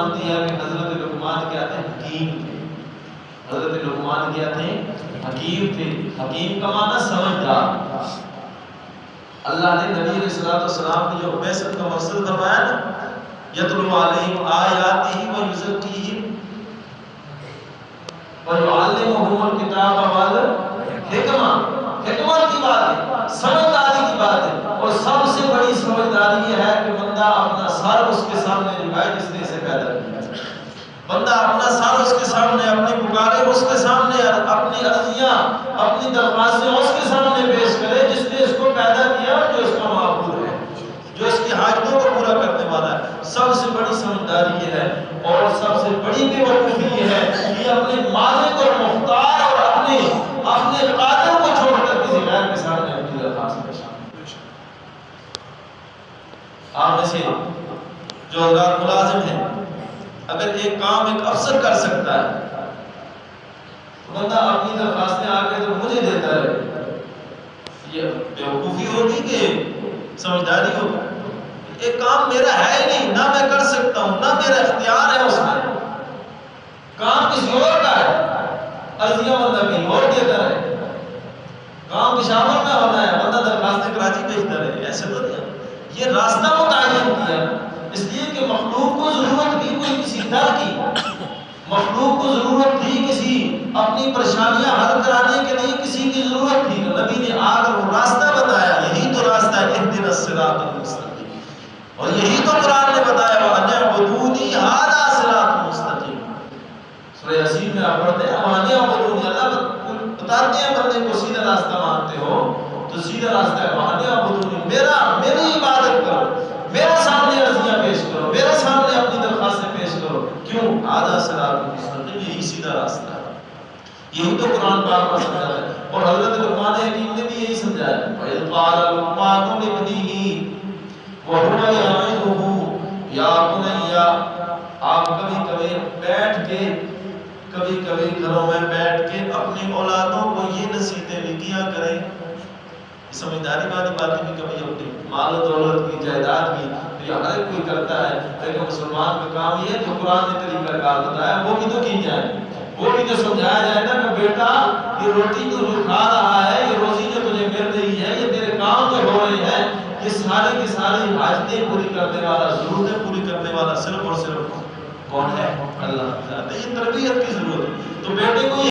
مانتی ہے کہ حضرت لقمان کیا تھے؟ حکیم تھے. حضرت لقمان کیا تھے؟ حکیم تھے. حکیم کا معنی سمجھدار. اللہ نے نبی علیہ الصلوۃ والسلام کی جو بعثت کا مقصد فرمایا نا، یتلو علیہم آیاتہ ویزکیہم ویعلمہم الکتاب والحکمہ. حکمت کی بات ہے، سمجھداری کی بات ہے. اور سب سے بڑی سمجھداری یہ ہے کہ بندہ اپنا سر اس کے سامنے جھکائے جس نے اسے پیدا کیا. بندہ اپنا سر اس کے سامنے، اپنی پکارے اس کے سامنے، اپنی عرضیاں، اپنی درخواستیں اس کے سامنے پیش کرے جس نے اس کو پیدا کیا، جو اس کا معبود ہے، جو اس کی حاجتوں کو پورا کرنے والا ہے. سب سے بڑی سمجھداری یہ ہے، اور سب سے بڑی بے وقوفی یہ ہے کہ اپنے مالک اور مختار اور اپنے قادر کو چھوڑ کر کسی غیر کے سامنے اپنی درخواست پیش کرنا. آپ میں سے جو حضرات ملازم ہیں، اگر ایک کام ایک افسر کر سکتا ہے تو بندہ اپنی درخواستیں آ کے تو مجھے دیتا رہے، یہ بیوقوفی ہوگی کہ سمجھداری ہوگی؟ ایک کام میرا ہے ہی نہیں، نہ میں کر سکتا ہوں، نہ میرا اختیار ہے اس میں، کام کسی اور کا ہے، عرضیاں بندہ کہیں اور دیتا رہے. کام پشاور میں ہونا ہے، بندہ درخواستیں کراچی بھیجتا رہے. ایسے تو نہیں. یہ راستہ متعین کیا اس لیے کہ مخلوق کو ضرورت تھی کوئی کسی در کی، مخلوق کو ضرورت تھی کسی اپنی پریشانیاں حل کرانے کے لیے کسی کی ضرورت تھی. تو نبی نے آ کر وہ راستہ بتایا. یہی تو راستہ ہے، اهدنا الصراط المستقیم. اور یہی تو قرآن نے بتایا وَأَنِ اعْبُدُونِي هَذَا صِرَاطٌ مُسْتَقِيمٌ. سورہ یاسین میں آپ پڑھتے ہیں وَأَنِ اعْبُدُونِي، اللہ بتاتے ہیں بندے کو سیدھا راستہ مانتے ہو تو سیدھا راستہ ہے وَأَنِ اعْبُدُونِي، میری عبادت کرو، میرے سامنے عرضیاں پیش کرو، میرے سامنے اپنی درخواستیں پیش کرو. کیوں؟ هَذَا صِرَاطٌ مُسْتَقِيمٌ، یہی سیدھا راستہ ہے. یہی تو قرآن پاک میں سمجھا ہے. اور حضرت لقمان حکیم نے بھی یہی سمجھایا وَإِذْ قَالَ لُقْمَانُ لِابْنِهِ وَهُوَ يَعِظُهُ يَا بُنَيَّ. آپ کبھی بیٹھ کے، کبھی گھروں میں بیٹھ کے اپنی اولادوں کو یہ نصیحتیں بھی کیا کریں. سمجھداری والی باتیں بھی کبھی اپنی مال و دولت کی، جائیداد کی، تو یہ ہر کوئی کرتا ہے، لیکن مسلمان کا کام یہ ہے جو قرآن نے طریقہ کار بتایا وہ بھی تو کی جائے، وہ بھی تو سمجھایا جائے نا کہ بیٹا یہ روٹی تو جو کھا رہا ہے، یہ روزی جو تجھے مل رہی ہے، یہ تیرے کام جو ہو رہے ہیں، یہ ساری کی ساری حاجتیں پوری کرنے والا، ضرورتیں پوری کرنے والا صرف اور صرف کون ہے؟ اللہ. یہ تربیت کی ضرورت ہے. تو بیٹے کو